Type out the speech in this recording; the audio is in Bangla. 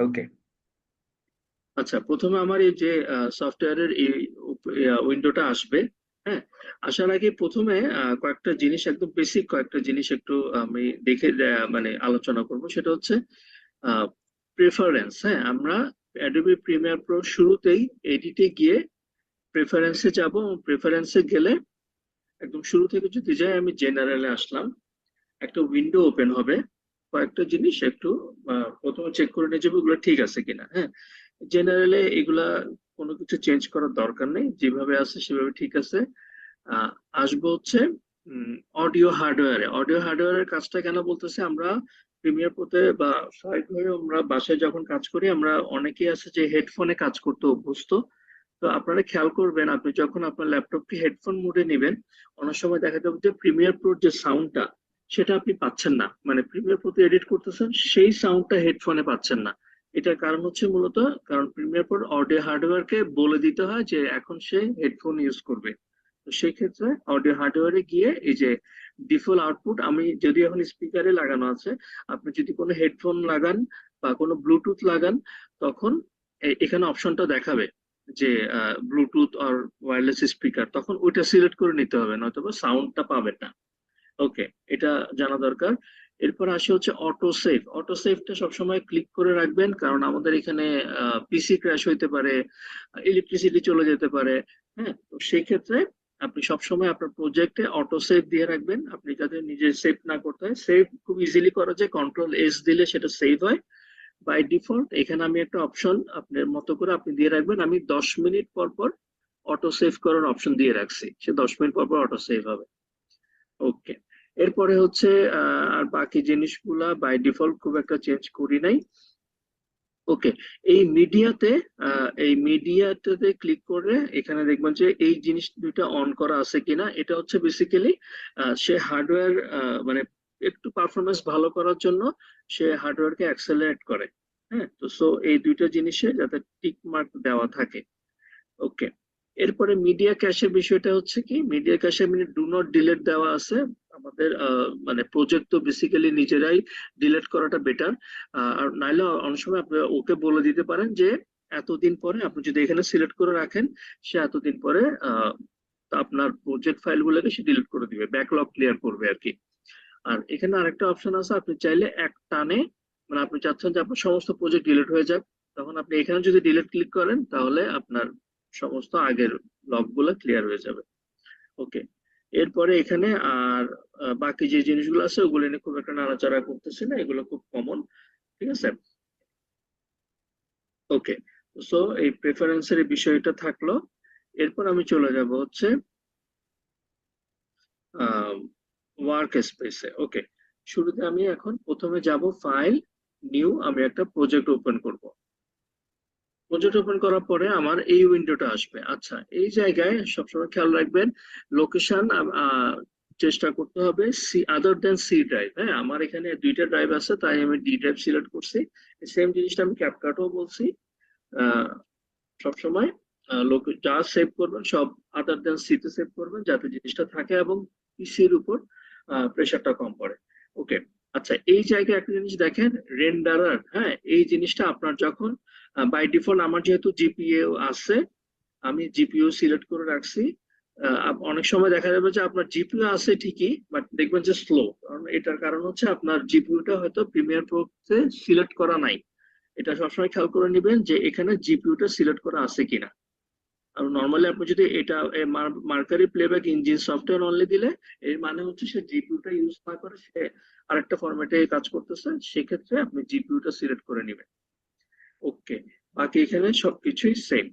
ওকে। আচ্ছা, প্রথমে আমার এই যে সফটওয়্যারের এই উইন্ডোটা আসবে। হ্যাঁ, আসার আগে প্রথমে কয়েকটা জিনিস, একদম বেসিক কয়েকটা জিনিস একটু আমি দেখে মানে আলোচনা করব। সেটা হচ্ছে প্রেফারেন্স। হ্যাঁ, আমরা অ্যাডোবি প্রিমিয়ার প্রো শুরুতেই এডিটে গিয়ে প্রেফারেন্সে যাব। প্রেফারেন্সে গেলে একদম শুরু থেকে যদি যাই, আমি জেনারেলে আসলাম, একটা উইন্ডো ওপেন হবে। কয়েকটা জিনিস একটু প্রথমে চেক করে নিয়ে যাবো ওগুলো ঠিক আছে কিনা। হ্যাঁ, জেনারেলে এগুলা কোনো কিছু চেঞ্জ করার দরকার নেই, যেভাবে আছে সেভাবে ঠিক আছে। আহ, আসবো হচ্ছে অডিও হার্ডওয়্যারে। অডিও হার্ডওয়্যারের কাজটা কেন বলতেছে, আমরা প্রিমিয়ার প্রোতে বা স্বাভাবিকভাবে আমরা বাসায় যখন কাজ করি, আমরা অনেকেই আছে যে হেডফোনে কাজ করতে অভ্যস্ত। তো আপনারা খেয়াল করবেন, আপনি যখন আপনার ল্যাপটপকে হেডফোন মোডে নেবেন, অনেক সময় দেখা যাবে যে প্রিমিয়ার প্রোর যে সাউন্ডটা, সেটা আপনি পাচ্ছেন না। মানে প্রিমিয়ার প্রোতে এডিট করতেছেন, সেই সাউন্ডটা হেডফোনে পাচ্ছেন না। এটার কারণ হচ্ছে মূলত, কারণ প্রিমিয়ার প্রো অডিও হার্ডওয়্যারকে বলে দিতে হয় যে এখন সে হেডফোন ইউজ করবে। তো সেই ক্ষেত্রে অডিও হার্ডওয়্যারে গিয়ে এই যে ডিফল্ট আউটপুট, আমি যদি এখন স্পিকারে লাগানো আছে, আপনি যদি কোনো হেডফোন লাগান বা কোনো ব্লুটুথ লাগান, তখন এখানে অপশনটা দেখাবে যে ব্লুটুথ আর ওয়্যারলেস স্পিকার, তখন ওইটা সিলেক্ট করে নিতে হবে, নয়তো সাউন্ডটা পাবেন না। ওকে, এটা জানা দরকার। এরপর আসে হচ্ছে অটো সেভ। অটো সেভটা সবসময় ক্লিক করে রাখবেন, কারণ আমাদের এখানে পিসি ক্র্যাশ হইতে পারে, ইলেকট্রিসিটি চলে যেতে পারে। হ্যাঁ, তো সেই ক্ষেত্রে আপনি সবসময় আপনার প্রজেক্টে অটো সেভ দিয়ে রাখবেন। আপনি যাতে নিজে সেভ না করতে হয়, সেভ খুব ইজিলি করা যায়, কন্ট্রোল এস দিলে সেটা সেভ হয় বাই ডিফল্ট। এখানে আমি একটা অপশন আপনার মতো করে আপনি দিয়ে রাখবেন, আমি 10 মিনিট পর পর অটো সেভ করার অপশন দিয়ে রাখছি, সে 10 মিনিট পর পর অটো সেভ হবে। ওকে, এরপরে হচ্ছে আর বাকি জিনিসগুলা বাই ডিফল্ট খুব একটা চেঞ্জ করি নাই। ওকে, এই মিডিয়াটাতে ক্লিক করে এখানে দেখবেন যে এই জিনিস দুইটা অন করা আছে কিনা। এটা হচ্ছে বেসিক্যালি সে হার্ডওয়্যার, মানে একটু পারফরমেন্স ভালো করার জন্য সে হার্ডওয়্যারকে অ্যাক্সেলারেট করে। হ্যাঁ, তো সো এই দুইটা জিনিসে যাতে টিক মার্ক দেওয়া থাকে। ওকে, এরপরে মিডিয়া ক্যাশের বিষয়টা হচ্ছে কি, মিডিয়া ক্যাশে মানে ডু নট ডিলিট দেওয়া আছে। আমাদের মানে প্রজেক্ট তো বেসিক্যালি নিজেরাই ডিলিট করাটা বেটার। আর নাইলে অনেক সময় আপনি ওকে বলে দিতে পারেন যে এতদিন পরে, আপনি যদি এখানে সিলেক্ট করে রাখেন, সে এতদিন পরে আপনার প্রজেক্ট ফাইলগুলোকে সে ডিলিট করে দিবে, ব্যাকলগ ক্লিয়ার করবে আর কি। আর এখানে আরেকটা অপশন আছে, আপনি চাইলে এক টানে, মানে আপনি চাচ্ছেন যে আপনার সমস্ত প্রজেক্ট ডিলিট হয়ে যাক, তখন আপনি এখানে যদি ডিলিট ক্লিক করেন, তাহলে আপনার সমস্ত আগের লগ গুলো ক্লিয়ার হয়ে যাবে। ওকে, এরপরে এখানে আর বাকি যে জিনিসগুলো আছে ওগুলো নিয়ে খুব একটা নাড়াচাড়া করতেছি না, এগুলো খুব কমন। ঠিক আছে। ওকে, সো এই প্রেফারেন্সের এই বিষয়টা থাকলো। এরপর আমি চলে যাব হচ্ছে ওয়ার্ক স্পেসে। ওকে, শুরুতে আমি এখন প্রথমে যাব ফাইল, নিউ, আমি একটা প্রজেক্ট ওপেন করব। প্রজেক্ট ওপেন করার পরে আমার এই উইন্ডোটা আসবে। আচ্ছা, এই জায়গায় সবসময় খেয়াল রাখবেন, লোকেশন চেষ্টা করতে হবে সি আদার দেন সি ড্রাইভ। হ্যাঁ, আমার এখানে দুইটা ড্রাইভ আছে, তাই আমি ডি ড্রাইভ সিলেক্ট করছি। সেম জিনিসটা আমি ক্যাপকাটও বলছি। আহ, সবসময় লোক যা সেভ করবেন সব আদার দেন সি তে সেভ করবেন, যাতে জিনিসটা থাকে এবং পিসির উপর প্রেশারটা কম পড়ে। ওকে, আচ্ছা, এই জায়গায় একটা জিনিস দেখেন, রেন্ডারার। হ্যাঁ, এই জিনিসটা আপনার যখন বাই ডিফল্ট, আমার যেহেতু জিপিইউ আছে, আমি জিপিইউ সিলেক্ট করে রাখছি। অনেক সময় দেখা যাবে যে আপনার জিপিইউ আছে ঠিকই, বাট দেখবেন যে স্লো, কারণ এটার কারণ হচ্ছে আপনার জিপিইউটা হয়তো প্রিমিয়ার প্রোতে সিলেক্ট করা নাই। এটা সবসময় খেয়াল করে নেবেন যে এখানে জিপিইউটা সিলেক্ট করা আছে কিনা। আর নর্মালি আপনি যদি এটা mercury playback engine software only দিলে, এর মানে হচ্ছে সে জিপিইউটা ইউজ না করে সে আরেকটা ফরম্যাটে কাজ করতেছে, সেক্ষেত্রে আপনি জিপিইউটা সিলেক্ট করে নেবেন। ওকে, বাকি এখানে সবকিছুই সেম।